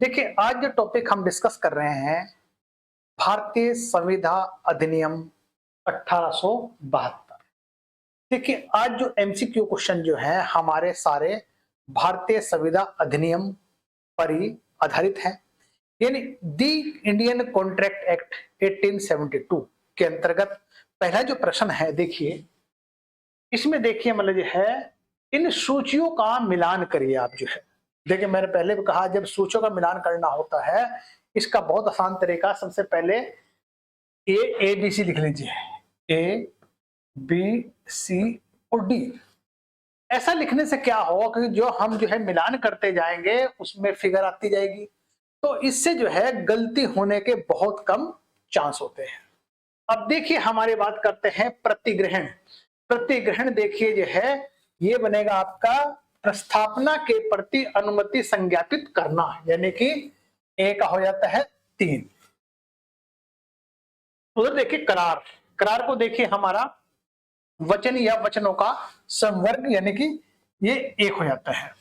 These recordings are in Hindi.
देखिए, आज जो टॉपिक हम डिस्कस कर रहे हैं, भारतीय संविधा अधिनियम 1872। देखिए, आज जो एमसीक्यू क्वेश्चन जो है हमारे सारे भारतीय संविधा अधिनियम पर ही आधारित है। यानी दी इंडियन कॉन्ट्रैक्ट एक्ट 1872 के अंतर्गत पहला जो प्रश्न है, देखिए इसमें देखिए मतलब जो है इन सूचियों का मिलान करिए आप जो है। देखिए, मैंने पहले भी कहा, जब सूचियों का मिलान करना होता है इसका बहुत आसान तरीका, सबसे पहले ए बी सी लिख लीजिए। ए बी सी और डी। ऐसा लिखने से क्या होगा कि जो हम जो है मिलान करते जाएंगे उसमें फिगर आती जाएगी, तो इससे जो है गलती होने के बहुत कम चांस होते हैं। अब देखिए, हमारी बात करते हैं प्रतिग्रहण। प्रतिग्रहण देखिए जो है ये बनेगा आपका प्रस्थापना के प्रति अनुमति संज्ञापित करना, यानी कि ए का हो जाता है 3। उधर देखिए करार। करार को देखिए हमारा वचन या वचनों का संवर्ग, यानी कि ये 1 हो जाता है।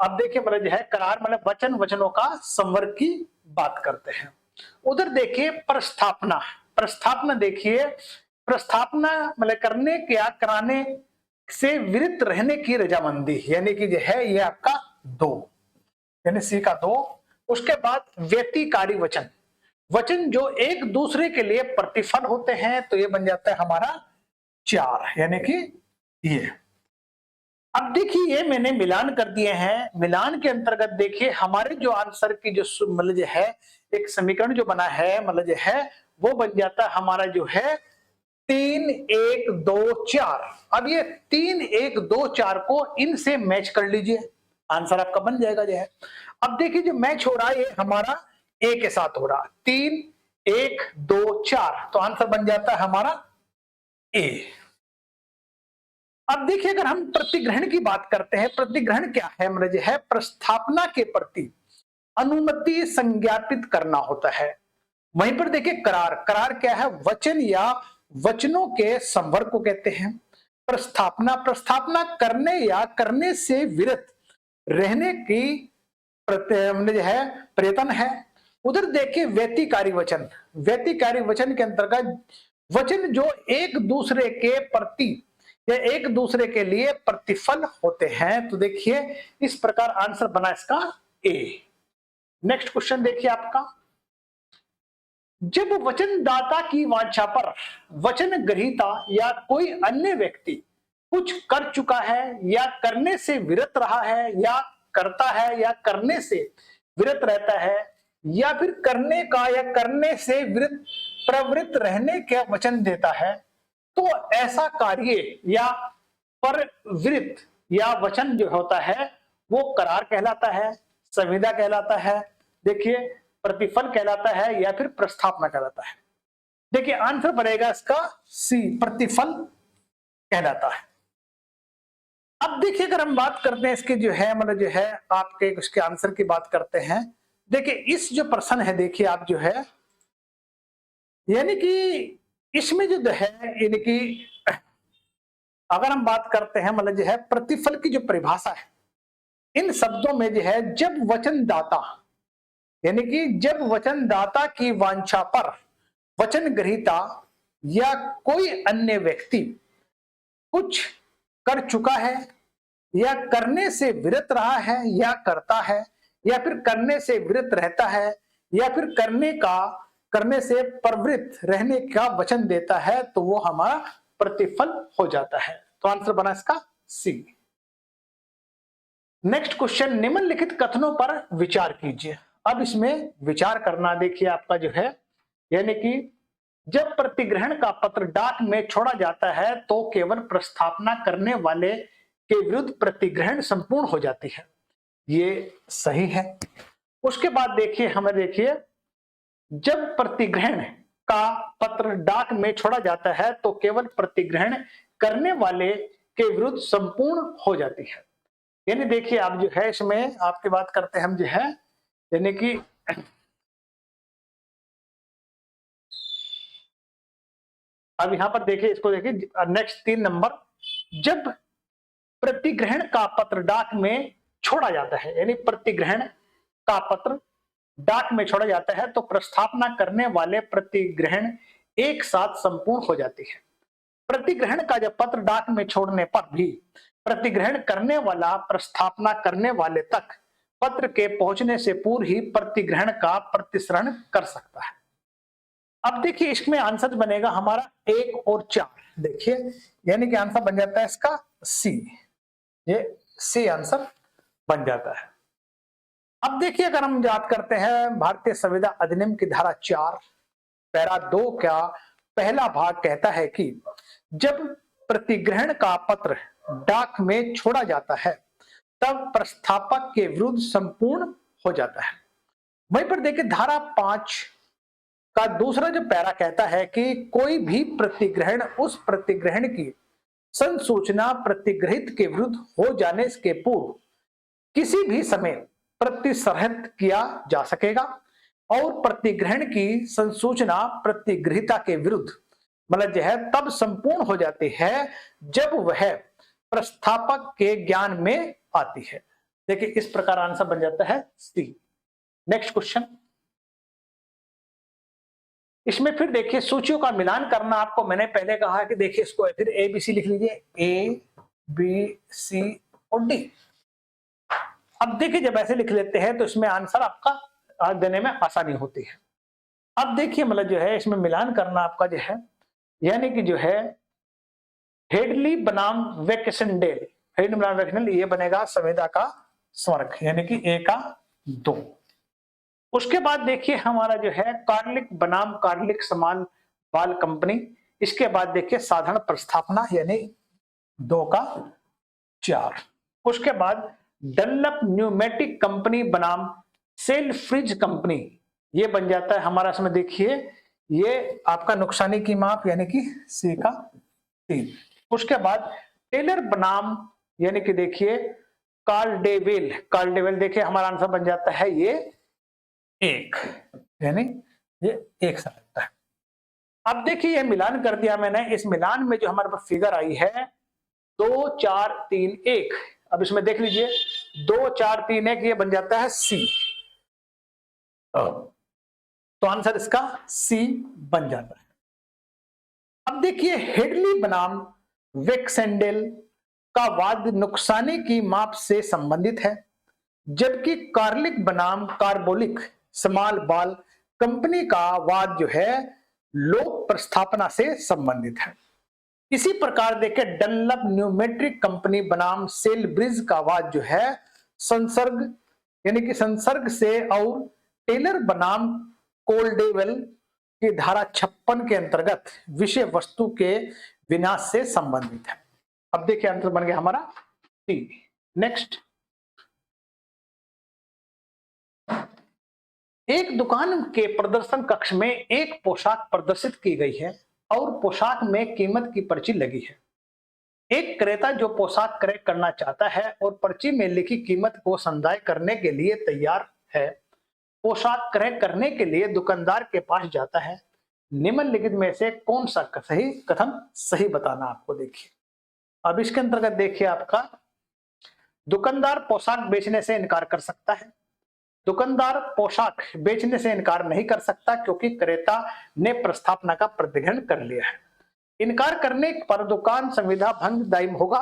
अब देखिए मतलब जो है करार मतलब वचन वचनों का संवर्ग की बात करते हैं। उधर देखिए प्रस्थापना। प्रस्थापना देखिए, प्रस्थापना मतलब करने क्या कराने से विरत रहने की रजामंदी, यानी कि जो है ये आपका 2, यानी सी का 2। उसके बाद व्यतिकारी वचन। वचन जो एक दूसरे के लिए प्रतिफल होते हैं, तो ये बन जाता है हमारा 4, यानी कि ये। अब देखिए ये मैंने मिलान कर दिए हैं। मिलान के अंतर्गत देखिए हमारे जो आंसर की जो मतलब जो है एक समीकरण जो बना है मतलब जो है वो बन जाता है हमारा जो है 3 1 2 4। अब ये 3 1 2 4 को इनसे मैच कर लीजिए, आंसर आपका बन जाएगा जो है। अब देखिए जो मैच हो रहा है ये हमारा ए के साथ हो रहा है, 3 1 2 4, तो आंसर बन जाता है हमारा ए। अब देखिए अगर हम प्रतिग्रहण की बात करते हैं, प्रतिग्रहण क्या है मतलब है प्रस्थापना के प्रति अनुमति संज्ञापित करना होता है। वहीं पर देखिए करार। करार क्या है? वचन या वचनों के संवर्ग को कहते हैं। प्रस्थापना, प्रस्थापना करने या करने से विरत रहने की जो है प्रयत्न है। उधर देखिए व्यतिकारी वचन। व्यतिकारी वचन के अंतर्गत वचन जो एक दूसरे के प्रति या एक दूसरे के लिए प्रतिफल होते हैं, तो देखिए इस प्रकार आंसर बना इसका ए। नेक्स्ट क्वेश्चन देखिए आपका, जब वचनदाता की वांछा पर वचन ग्रहीता या कोई अन्य व्यक्ति कुछ कर चुका है या करने से विरत रहा है या करता है या करने से विरत रहता है या फिर करने का या करने से विरत प्रवृत्त रहने का वचन देता है, तो ऐसा कार्य या परवृत्त या वचन जो होता है वो करार कहलाता है, संविदा कहलाता है, देखिए प्रतिफल कहलाता है या फिर प्रस्थापना कहलाता है। देखिए आंसर बनेगा इसका सी, प्रतिफल कहलाता है। अब देखिए अगर हम बात करते हैं इसके जो है मतलब जो है आपके उसके आंसर की बात करते हैं, देखिए इस जो प्रश्न है देखिए आप जो है यानी कि इसमें जो है यानी कि अगर हम बात करते हैं मतलब जो है प्रतिफल की जो परिभाषा है इन शब्दों में जो है जब वचनदाता यानी कि जब वचनदाता की वांछा पर वचन ग्रहीता या कोई अन्य व्यक्ति कुछ कर चुका है या करने से विरत रहा है या करता है या फिर करने से विरत रहता है या फिर करने से प्रवृत्त रहने का वचन देता है, तो वो हमारा प्रतिफल हो जाता है। तो आंसर बना इसका सी। नेक्स्ट क्वेश्चन, निम्नलिखित कथनों पर विचार कीजिए। अब इसमें विचार करना देखिए आपका जो है यानी कि जब प्रतिग्रहण का पत्र डाक में छोड़ा जाता है तो केवल प्रस्थापना करने वाले के विरुद्ध प्रतिग्रहण संपूर्ण हो जाती है, ये सही है। उसके बाद देखिए हमें देखिए जब प्रतिग्रहण का पत्र डाक में छोड़ा जाता है तो केवल प्रतिग्रहण करने वाले के विरुद्ध संपूर्ण हो जाती है। यानी देखिए आप जो है इसमें आपकी बात करते हैं हम जो है यानी कि अब यहां पर देखिए इसको देखिए नेक्स्ट 3 नंबर, जब प्रतिग्रहण का पत्र डाक में छोड़ा जाता है यानी प्रतिग्रहण का पत्र डाक में छोड़ा जाता है तो प्रस्थापना करने वाले प्रतिग्रहण एक साथ संपूर्ण हो जाती है। प्रतिग्रहण का जब पत्र डाक में छोड़ने पर भी प्रतिग्रहण करने वाला प्रस्थापना करने वाले तक पत्र के पहुंचने से पूर्व ही प्रतिग्रहण का प्रतिसरण कर सकता है। अब देखिए इसमें आंसर बनेगा हमारा 1 और 4। देखिए यानी कि आंसर बन जाता है इसका सी, ये सी आंसर बन जाता है। अब देखिए अगर हम याद करते हैं भारतीय संविधान अधिनियम की धारा 4 पैरा 2 का पहला भाग कहता है कि जब प्रतिग्रहण का पत्र डाक में छोड़ा जाता है तब प्रस्थापक के विरुद्ध संपूर्ण हो जाता है। वहीं पर देखिए धारा 5 का दूसरा जो पैरा कहता है कि कोई भी प्रतिग्रहण उस प्रतिग्रहण की संसूचना प्रतिग्रहित के विरुद्ध हो जाने के पूर्व किसी भी समय प्रतिसर्हित किया जा सकेगा और प्रतिग्रहण की संसूचना प्रतिग्रहिता के विरुद्ध मतलब जो है तब संपूर्ण हो जाती है जब वह प्रस्थापक के ज्ञान में आती है। देखिए इस प्रकार आंसर बन जाता है सी। नेक्स्ट क्वेश्चन, इसमें फिर देखिए सूचियों का मिलान करना आपको मैंने पहले कहा कि देखिए इसको फिर ए बी सी लिख लीजिए, ए बी सी और डी। अब देखिए जब ऐसे लिख लेते हैं तो इसमें आंसर आपका देने में आसानी होती है। अब देखिए मतलब जो है इसमें मिलान करना आपका जो है यानी कि जो है हेडली बनाम वैकेशनडेल, हेडली बनाम वैकेशनडेल ये बनेगा संविदा का स्वर्ग यानी कि ए का 2। उसके बाद देखिए हमारा जो है कार्लिक बनाम कार्लिक समान बाल कंपनी, इसके बाद देखिए साधारण प्रस्थापना यानी 2 का 4। उसके बाद डनलप न्यूमेटिक कंपनी बनाम सेलफ्रिज कंपनी ये बन जाता है हमारा इसमें देखिए ये आपका नुकसानी की माप यानी कि सी का 3। उसके बाद टेलर बनाम यानी कि देखिए कार्लडेविल, कार्लडेविल देखिए हमारा आंसर बन जाता है ये 1 यानी ये 1 सा लगता है। अब देखिए ये मिलान कर दिया मैंने, इस मिलान में जो हमारे पास फिगर आई है 2 4 3 1, अब इसमें देख लीजिए 2 4 3 1 ये बन जाता है सी, तो आंसर इसका सी बन जाता है। अब देखिए हेडली बनाम वैक्सेंडेल का वाद नुकसानी की माप से संबंधित है जबकि कार्लिक बनाम कार्बोलिक स्मॉल बाल कंपनी का वाद जो है लोक प्रस्थापना से संबंधित है। इसी प्रकार देखिए डनलप न्यूमेट्रिक कंपनी बनाम सेल ब्रिज का वाद जो है संसर्ग यानी कि संसर्ग से और टेलर बनाम कोल्डेवेल की धारा 56 के अंतर्गत विषय वस्तु के विनाश से संबंधित है। अब देखिए आंसर बन गया हमारा टी। नेक्स्ट, एक दुकान के प्रदर्शन कक्ष में एक पोशाक प्रदर्शित की गई है और पोशाक में कीमत की पर्ची लगी है। एक क्रेता जो पोशाक क्रय करना चाहता है और पर्ची में लिखी कीमत को संदाय करने के लिए तैयार है, पोशाक क्रय करने के लिए दुकानदार के पास जाता है। निम्नलिखित में से कौन सा सही कथन सही बताना आपको। देखिए अब इसके अंतर्गत देखिए आपका दुकानदार पोशाक बेचने से इनकार कर सकता है। दुकानदार पोशाक बेचने से इनकार नहीं कर सकता क्योंकि क्रेता ने प्रस्थापना का प्रतिग्रहण कर लिया है। इनकार करने पर दुकान संविदा भंग दायी होगा।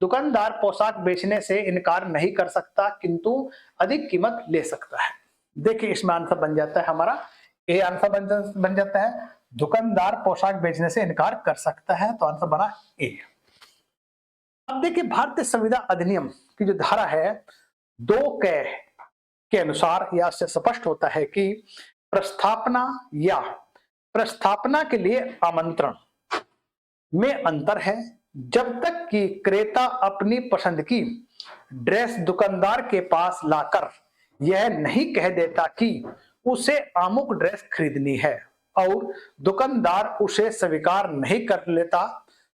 दुकानदार पोशाक बेचने से इनकार नहीं कर सकता किंतु अधिक कीमत ले सकता है। देखिए इसमें आंसर बन जाता है हमारा ए आंसर बन जाता है। दुकानदार पोशाक बेचने से इनकार कर सकता है तो आंसर बना ए। अब देखिए भारतीय संविदा अधिनियम की जो धारा है 2 के अनुसार यह से स्पष्ट होता है कि प्रस्थापना या प्रस्थापना के लिए आमंत्रण में अंतर है जब तक कि क्रेता अपनी पसंद की ड्रेस दुकानदार के पास लाकर यह नहीं कह देता कि उसे अमुक ड्रेस खरीदनी है और दुकानदार उसे स्वीकार नहीं कर लेता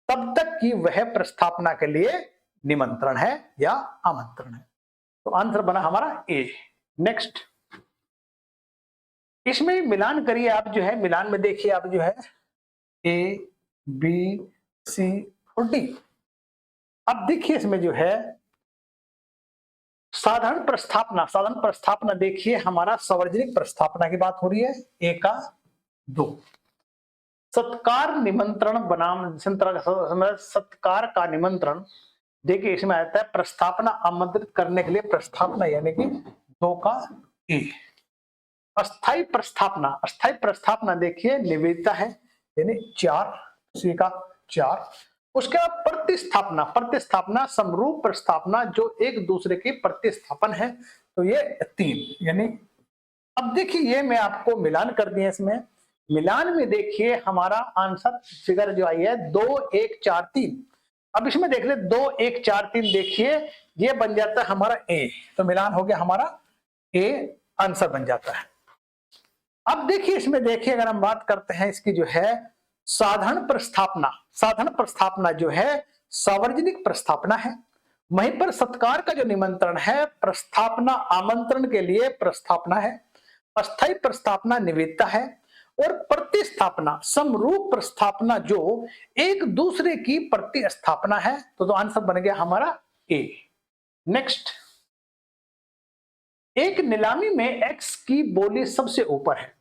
तब तक कि वह प्रस्थापना के लिए निमंत्रण है या आमंत्रण है। तो आंसर बना हमारा ए। नेक्स्ट, इसमें मिलान करिए आप जो है, मिलान में देखिए आप जो है ए बी सी और डी। अब देखिए इसमें जो है साधारण प्रस्थापना देखिए हमारा सार्वजनिक प्रस्थापना की बात हो रही है। ए का 2 सत्कार निमंत्रण बनाम सत्कार का निमंत्रण देखिए इसमें आता है प्रस्थापना आमंत्रित करने के लिए प्रस्थापना यानी कि 2 का ए। अस्थाई प्रस्थापना देखिए निवेदिता है यानी 4 सी का 4। उसके बाद प्रतिस्थापना समरूप प्रस्थापना जो एक दूसरे की प्रतिस्थापन है तो ये 3 यानी। अब देखिए ये मैं आपको मिलान कर दिया, इसमें मिलान में देखिए हमारा आंसर फिगर जो आई है 2 1 4 3। अब इसमें देख ले 2 1 4 3 देखिए ये बन जाता है हमारा ए, तो मिलान हो गया हमारा ए आंसर बन जाता है। अब देखिए इसमें देखिए अगर हम बात करते हैं इसकी जो है साधारण प्रस्थापना जो है सार्वजनिक प्रस्थापना है। वहीं पर सत्कार का जो निमंत्रण है प्रस्थापना आमंत्रण के लिए प्रस्थापना है। अस्थाई प्रस्थापना निवेदिता है और प्रतिस्थापना समरूप प्रस्थापना जो एक दूसरे की प्रतिस्थापना है। तो आंसर बन गया हमारा ए। नेक्स्ट, एक नीलामी में एक्स की बोली सबसे ऊपर है।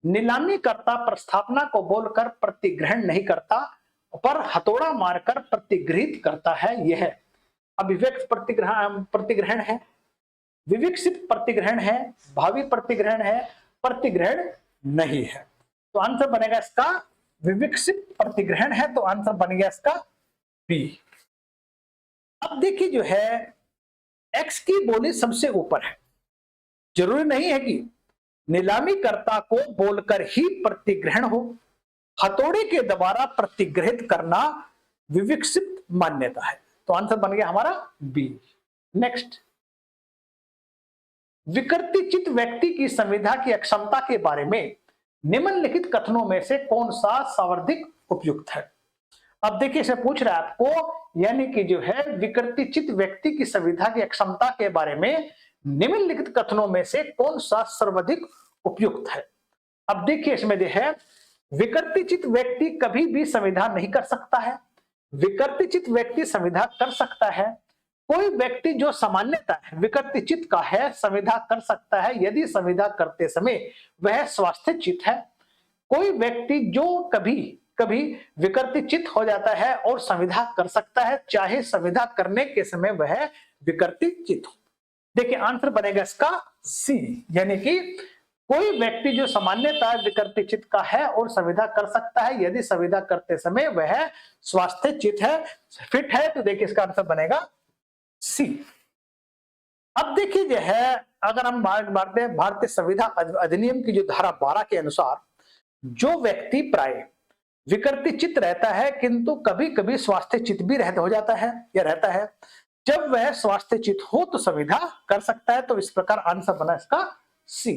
नीलामी करता प्रस्थापना को बोलकर प्रतिग्रहण नहीं करता पर हथौड़ा मारकर प्रतिगृहित करता है। यह अभिव्यक्त प्रतिग्रहण है, विविक्षित प्रतिग्रहण है, भावी प्रतिग्रहण है, प्रतिग्रहण नहीं है। तो आंसर बनेगा इसका विविक्षित प्रतिग्रहण है, तो आंसर बन गया इसका बी। अब देखिए जो है एक्स की बोली सबसे ऊपर है, जरूरी नहीं है कि नीलामी कर्ता को बोलकर ही प्रतिग्रहण हो। हथौड़े के द्वारा प्रतिग्रहित करना विविक्षित मान्यता है, तो आंसर बन गया हमारा बी। नेक्स्ट, विकृतिचित व्यक्ति की संविधा की अक्षमता के बारे में निम्नलिखित कथनों में से कौन सा सर्वाधिक उपयुक्त है। अब देखिए इसे पूछ रहा है आपको, यानी कि जो है विकृतिचित व्यक्ति की संविधा की अक्षमता के बारे में निम्नलिखित कथनों में से कौन सा सर्वाधिक उपयुक्त है। अब देखिए इसमें जो है विकृतिचित व्यक्ति कभी भी संविधा नहीं कर सकता है, विकृतिचित व्यक्ति संविधा कर सकता है। कोई व्यक्ति जो सामान्यतः विकृतिचित का है संविधा कर सकता है यदि संविधा करते समय वह स्वास्थ्यचित है। कोई व्यक्ति जो कभी कभी विकृतिचित हो जाता है और संविधा कर सकता है चाहे संविधा करने के समय वह विकृतिचित हो। देखिए आंसर बनेगा इसका सी, यानी कि कोई व्यक्ति जो सामान्यतः विकृतिचित का है और संविधा कर सकता है यदि संविधा करते समय वह स्वास्थ्यचित है, फिट है, तो देखिए इसका आंसर बनेगा सी। अब देखिए जो है अगर हम भारतीय संविधा अधिनियम की जो धारा 12 के अनुसार जो व्यक्ति प्राय विकृतिचित रहता है किंतु कभी कभी स्वास्थ्यचित भी हो जाता है या रहता है, जब वह स्वास्थ्यचित हो तो संविधा कर सकता है। तो इस प्रकार आंसर बना इसका सी।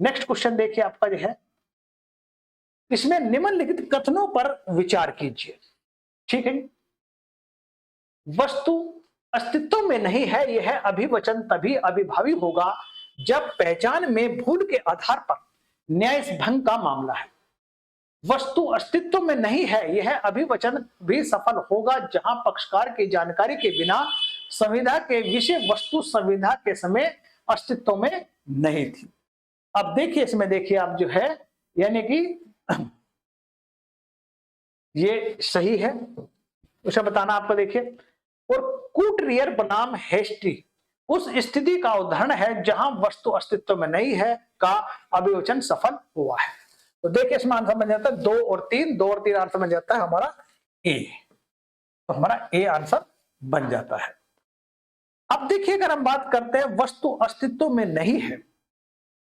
नेक्स्ट क्वेश्चन देखिए आपका जो है, इसमें निम्नलिखित कथनों पर विचार कीजिए। ठीक है, वस्तु अस्तित्व में नहीं है यह अभिवचन तभी अभिभावी होगा जब पहचान में भूल के आधार पर न्याय भंग का मामला है। वस्तु अस्तित्व में नहीं है यह अभिवचन भी सफल होगा जहां पक्षकार की जानकारी के बिना संविधा के विषय वस्तु संविधा के समय अस्तित्व में नहीं थी। अब देखिए इसमें देखिए आप जो है यानी कि ये सही है उसे बताना आपको। देखिए और कूट रियर बनाम हेस्टी उस स्थिति का उदाहरण है जहां वस्तु अस्तित्व में नहीं है का अभिवचन सफल हुआ है। तो देखिए इसमें आंसर बन जाता है 2 और 3 आंसर बन जाता है हमारा ए, तो हमारा ए आंसर बन जाता है। अब देखिए अगर हम बात करते हैं वस्तु अस्तित्व में नहीं है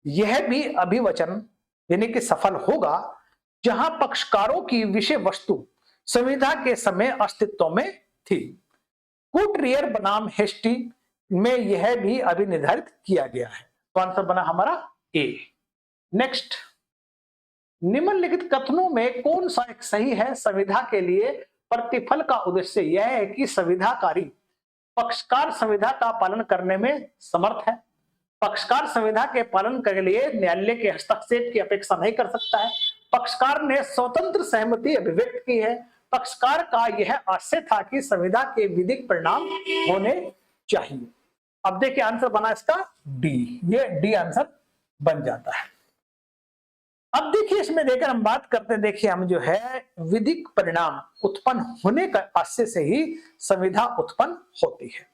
यह भी अभिवचन यानी कि सफल होगा जहां पक्षकारों की विषय वस्तु संविधा के समय अस्तित्व में थी। कूट रियर बनाम हेस्टी में यह भी अभी निर्धारित किया गया है, तो आंसर बना हमारा ए। नेक्स्ट, निम्नलिखित कथनों में कौन सा एक सही है। संविधा के लिए प्रतिफल का उद्देश्य यह है कि संविधाकारी पक्षकार संविधा का पालन करने में समर्थ है। पक्षकार संविधा के पालन के लिए न्यायालय के हस्तक्षेप की अपेक्षा नहीं कर सकता है। पक्षकार ने स्वतंत्र सहमति अभिव्यक्त की है। पक्षकार का यह आशय था कि संविधा के विधिक परिणाम होने चाहिए। अब देखिए आंसर बना इसका डी, ये डी आंसर बन जाता है। अब देखिए इसमें देखकर हम बात करते हैं, देखिए हम जो है विधिक परिणाम उत्पन्न होने का आशय से ही संविधा उत्पन्न होती है।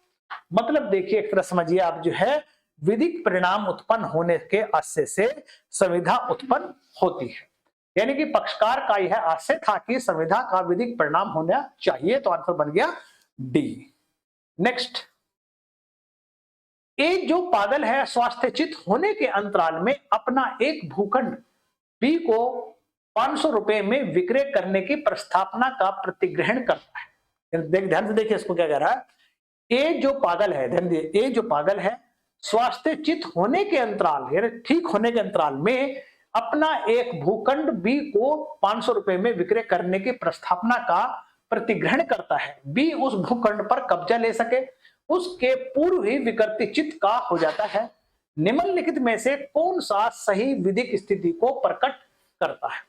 मतलब देखिए एक तरह समझिए आप जो है विधिक परिणाम उत्पन्न होने के आशय से संविधा उत्पन्न होती है, यानी कि पक्षकार का यह आशय था कि संविधा का विधिक परिणाम होना चाहिए, तो आंसर बन गया डी। नेक्स्ट, ए जो पागल है स्वास्थ्यचित होने के अंतराल में अपना एक भूखंड बी को 500 रुपए में विक्रय करने की प्रस्तावना का प्रतिग्रहण करता है। ध्यान से देखिए इसको क्या कह रहा है, ए जो पागल है, ध्यान दीजिए, ए जो पागल है स्वास्थ्यचित होने के अंतराल यानी ठीक होने के अंतराल में अपना एक भूखंड बी को 500 रुपए में विक्रय करने की प्रस्तावना का प्रतिग्रहण करता है। बी उस भूखंड पर कब्जा ले सके उसके पूर्व ही विकृति चित्त का हो जाता है। निम्नलिखित में से कौन सा सही विधिक स्थिति को प्रकट करता है?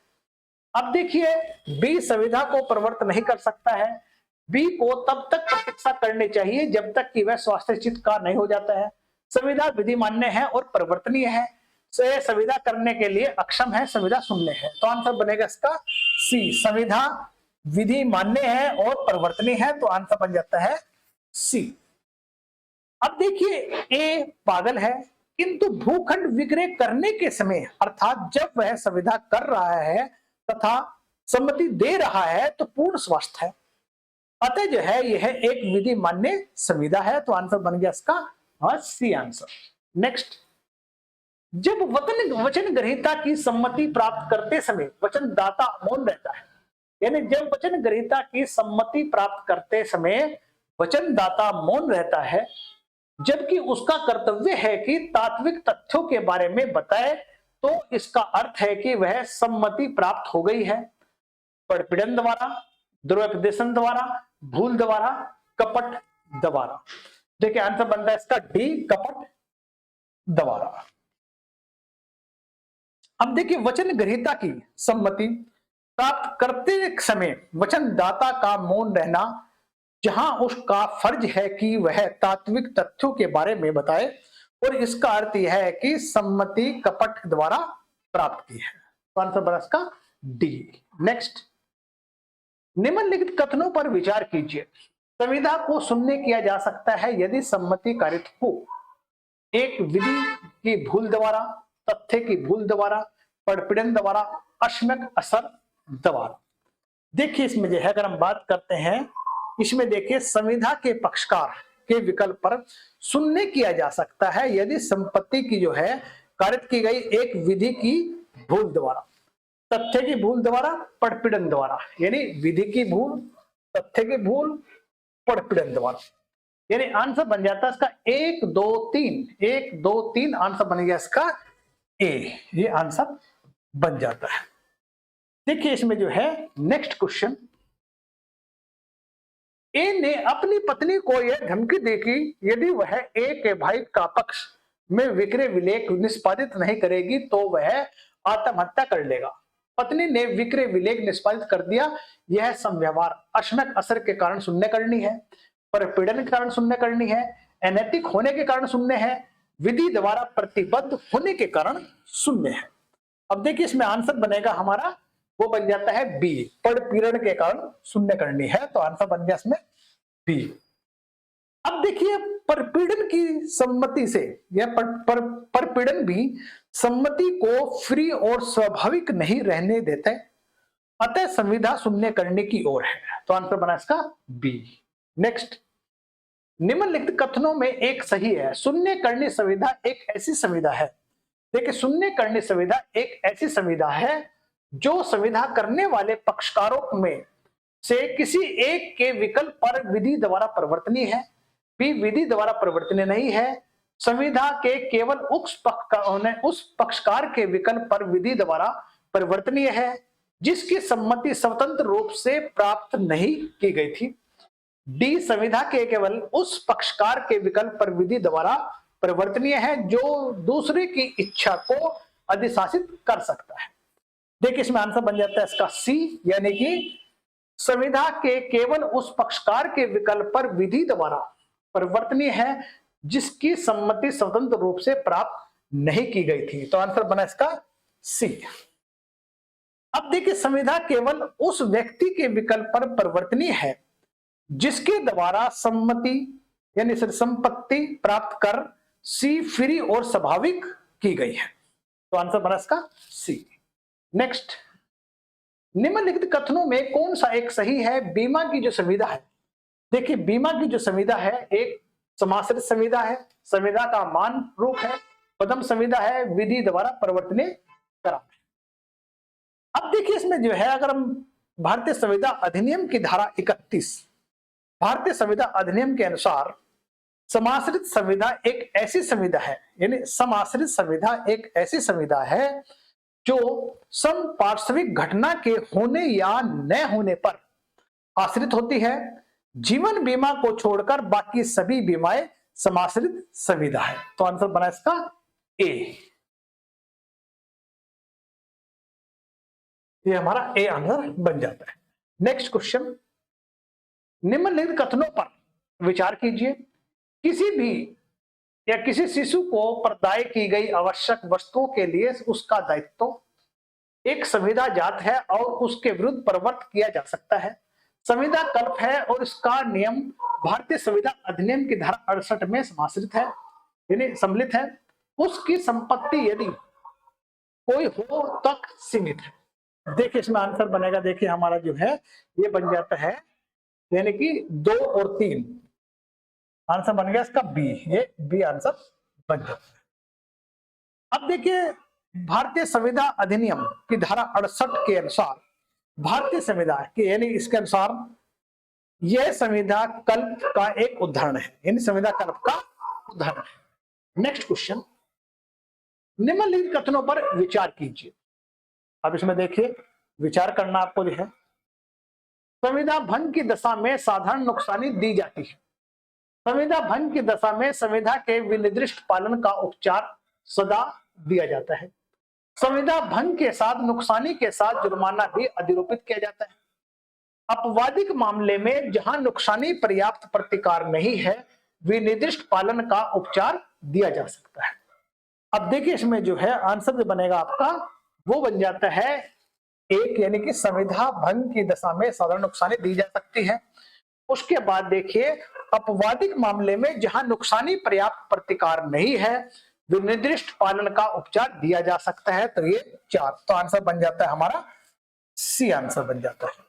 अब देखिए बी संविधा को प्रवर्त नहीं कर सकता है, बी को तब तक प्रतीक्षा करनी चाहिए जब तक कि वह स्वास्थ्यचित का नहीं हो जाता है। संविधा विधि मान्य है और परिवर्तनीय है, संविधा करने के लिए अक्षम है, संविधा शून्य है, तो आंसर बनेगा इसका सी। संविधा विधि मान्य है और परिवर्तनीय है, तो आंसर बन जाता है सी। अब देखिए ए पागल है किंतु भूखंड विक्रय करने के समय अर्थात जब वह संविधा कर रहा है तथा सम्मति दे रहा है तो पूर्ण स्वस्थ है, अतः जो है यह एक विधि मान्य संविधा है, तो आंसर बन गया इसका सी आंसर। नेक्स्ट, जब वचन ग्रहीता की सम्मति प्राप्त करते समय वचनदाता मौन रहता है, यानी जब वचन ग्रहीता की सम्मति प्राप्त करते समय वचनदाता मौन रहता है जबकि उसका कर्तव्य है कि तात्विक तथ्यों के बारे में बताए, तो इसका अर्थ है कि वह सम्मति प्राप्त हो गई है परपीड़न द्वारा, दुर्व्यपदेशन द्वारा, भूल द्वारा, कपट द्वारा। देखिए आंसर बनता है इसका डी, कपट द्वारा। अब देखिए वचन ग्रहीता की सम्मति प्राप्त करते समय वचनदाता का मौन रहना, जहां उसका फर्ज है कि वह तात्विक तथ्यों के बारे में बताए, और इसका अर्थ यह है कि सम्मति कपट द्वारा प्राप्त की है, तो आंसर बना इसका डी। नेक्स्ट, निम्नलिखित कथनों पर विचार कीजिए। संविधा को शून्य किया जा सकता है यदि सम्मति कारित हो एक विधि की भूल द्वारा, तथ्य की भूल द्वारा, परपीड़न द्वारा, अश्मक असर द्वारा। देखिए इसमें जो है अगर हम बात करते हैं, इसमें देखिए संविधा के पक्षकार के विकल्प पर शून्य किया जा सकता है यदि संपत्ति की जो है कारित की गई एक विधि की भूल द्वारा, तथ्य की भूल द्वारा, परपीड़न द्वारा, यानी विधि की भूल, तथ्य की भूल, परपीड़न द्वारा, यानी आंसर बन जाता है इसका 1 2 3, 1 2 3 आंसर बन गया इसका ए, ये आंसर बन जाता है। देखिए इसमें जो है नेक्स्ट क्वेश्चन, ए ने अपनी पत्नी को यह धमकी दी कि यदि वह ए के भाई का पक्ष में विक्रय विलेख निष्पादित नहीं करेगी तो वह आत्महत्या कर लेगा। पत्नी ने विक्रय विलेख निष्पादित कर दिया, यह समव्यवहार अश्मक असर के कारण शून्य करनी है, परपीड़न के कारण शून्य करनी है, अनैतिक होने के कारण शून्य है, विधि द्वारा प्रतिबद्ध होने के कारण शून्य है। अब देखिए इसमें आंसर बनेगा हमारा, वो बन जाता है बी, परपीड़न के कारण शून्य करनी है, तो आंसर बन गया इसमें बी। अब देखिए परपीड़न की सम्मति से यह परपीड़न भी सम्मति को फ्री और स्वाभाविक नहीं रहने देते, अतः संविधा शून्य करने की ओर है, तो आंसर बना इसका बी। नेक्स्ट, निम्नलिखित कथनों में एक सही है। शून्य करनी संविधा एक ऐसी संविधा है, देखिए शून्य करनी संविधा एक ऐसी संविधा है जो संविधा करने वाले पक्षकारों में से किसी एक के विकल्प पर विधि द्वारा परिवर्तनीय है, भी विधि द्वारा परिवर्तनीय नहीं है। संविधा के केवल उस पक्षकार के विकल्प पर विधि द्वारा परिवर्तनीय है जिसकी सम्मति स्वतंत्र रूप से प्राप्त नहीं की गई थी। डी, संविधा के केवल उस पक्षकार के विकल्प पर विधि द्वारा परिवर्तनीय है जो दूसरे की इच्छा को अधिशासित कर सकता है। देखिए इसमें आंसर बन जाता है इसका सी, यानी कि संविधा के केवल उस पक्षकार के विकल्प पर विधि द्वारा परिवर्तनीय है जिसकी सम्मति स्वतंत्र रूप से प्राप्त नहीं की गई थी। तो आंसर बना इसका सी। अब देखिए, संविदा केवल उस व्यक्ति के विकल्प पर परिवर्तनीय है जिसके द्वारा सम्मति यानी संपत्ति प्राप्त कर सी फ्री और स्वाभाविक की गई है। तो आंसर बना इसका सी। नेक्स्ट, निम्नलिखित कथनों में कौन सा एक सही है? बीमा की जो संविदा है, देखिए बीमा की जो संविदा है एक समाश्रित संविदा है, संविदा का मान रूप है, पदम संविदा है, विधि द्वारा परिवर्तनीय करार है। अब देखिए इसमें जो है, अगर हम भारतीय संविदा अधिनियम की धारा 31, भारतीय संविदा अधिनियम के अनुसार समाश्रित संविदा एक ऐसी संविदा है, यानी समाश्रित संविदा एक ऐसी संविदा है जो समपार्श्विक घटना के होने या न होने पर आश्रित होती है। जीवन बीमा को छोड़कर बाकी सभी बीमाएं समाश्रित संविदा है। तो आंसर बना इसका ए। ये हमारा ए आंसर बन जाता है। नेक्स्ट क्वेश्चन, निम्नलिखित कथनों पर विचार कीजिए। किसी भी या किसी शिशु को प्रदाय की गई आवश्यक वस्तुओं के लिए उसका दायित्व एक संविदा जात है और उसके विरुद्ध प्रवर्त किया जा सकता है। संविदा कल्प है और इसका नियम भारतीय संविदा अधिनियम की धारा 68 में समाश्रित है, यानी सम्मिलित है। उसकी संपत्ति यदि कोई हो तक सीमित है। देखिए इसमें आंसर बनेगा, देखिए हमारा जो है ये बन जाता है, यानी कि 2 और 3 आंसर बन गया इसका बी। ये बी आंसर बन जाता है। अब देखिए भारतीय संविदा अधिनियम की धारा 68 के अनुसार भारतीय संविदा के यानी इसके अनुसार यह संविदा कल्प का एक उदाहरण है, यानी संविदा कल्प का उदाहरण है। नेक्स्ट क्वेश्चन, निम्नलिखित कथनों पर विचार कीजिए। अब इसमें देखिए विचार करना आपको जो है, संविदा भंग की दशा में साधारण नुकसानी दी जाती है। संविदा भंग की दशा में संविदा के विनिर्दिष्ट पालन का उपचार सदा दिया जाता है। संविदा भंग के साथ नुकसानी के साथ जुर्माना भी अधिरोपित किया जाता है। अपवादिक मामले में जहां नुकसानी पर्याप्त प्रतिकार नहीं है, विनिर्दिष्ट पालन का उपचार दिया जा सकता है। अब देखिए इसमें जो है आंसर जो बनेगा आपका वो बन जाता है एक, यानी कि संविदा भंग की दशा में साधारण नुकसानी दी जा सकती है। उसके बाद देखिए अपवादिक मामले में जहां नुकसानी पर्याप्त प्रतिकार नहीं है, विनिर्दिष्ट पालन का उपचार दिया जा सकता है। तो ये 4, तो आंसर बन जाता है हमारा सी आंसर बन जाता है।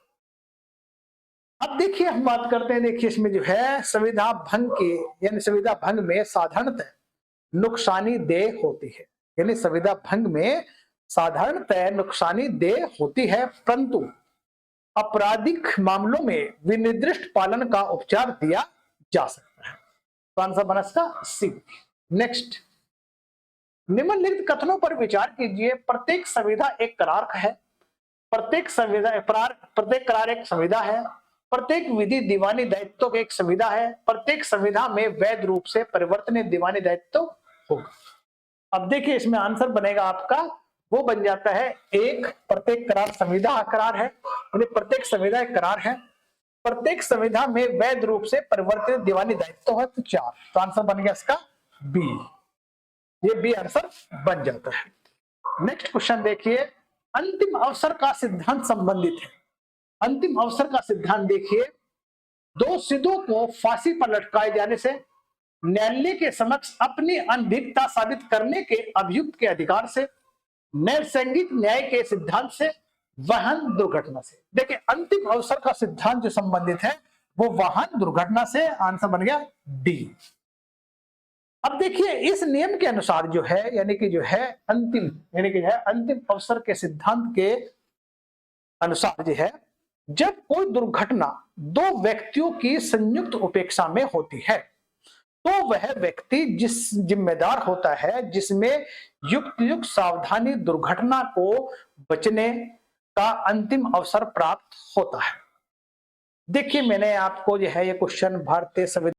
अब देखिए हम बात करते हैं, देखिए इसमें जो है संविदा भंग के यानी संविदा भंग में साधारणतः नुकसानी देय होती है, यानी संविदा भंग में साधारणतः नुकसानी देय होती है, परंतु आपराधिक मामलों में विनिर्दिष्ट पालन का उपचार दिया जा सकता है। तो आंसर बना इसका सी। नेक्स्ट, निम्नलिखित कथनों पर विचार कीजिए। प्रत्येक संविदा एक करार है, प्रत्येक करार एक संविदा है, प्रत्येक विधि दीवानी दायित्व एक संविदा है, प्रत्येक संविदा में वैध रूप से परिवर्तनीय दीवानी दायित्व होगा। अब देखिए इसमें आंसर बनेगा आपका वो बन जाता है एक, प्रत्येक करार संविदा करार है, यानी प्रत्येक संविदा एक करार है, प्रत्येक संविदा में वैध रूप से परिवर्तनीय दीवानी दायित्व है। तो 4, तो आंसर बन गया इसका बी। ये बी आंसर बन जाता है। नेक्स्ट क्वेश्चन देखिए, अंतिम अवसर का सिद्धांत संबंधित है। अंतिम अवसर का सिद्धांत देखिए, 2 सिद्धों को फांसी पर लटकाए जाने से न्यायालय के समक्ष अपनी अनभिज्ञता साबित करने के अभियुक्त के अधिकार से, नैसर्गिक न्याय के सिद्धांत से, वाहन दुर्घटना से। देखिए अंतिम अवसर का सिद्धांत जो संबंधित है वो वाहन दुर्घटना से, आंसर बन गया डी। अब देखिए इस नियम के अनुसार जो है, यानी कि जो है अंतिम, यानी कि जो है अंतिम अवसर के सिद्धांत के अनुसार जो है, जब कोई दुर्घटना 2 व्यक्तियों की संयुक्त उपेक्षा में होती है तो वह व्यक्ति जिस जिम्मेदार होता है, जिसमें युक्त सावधानी दुर्घटना को बचने का अंतिम अवसर प्राप्त होता है। देखिए मैंने आपको जो है ये क्वेश्चन भारतीय संविधान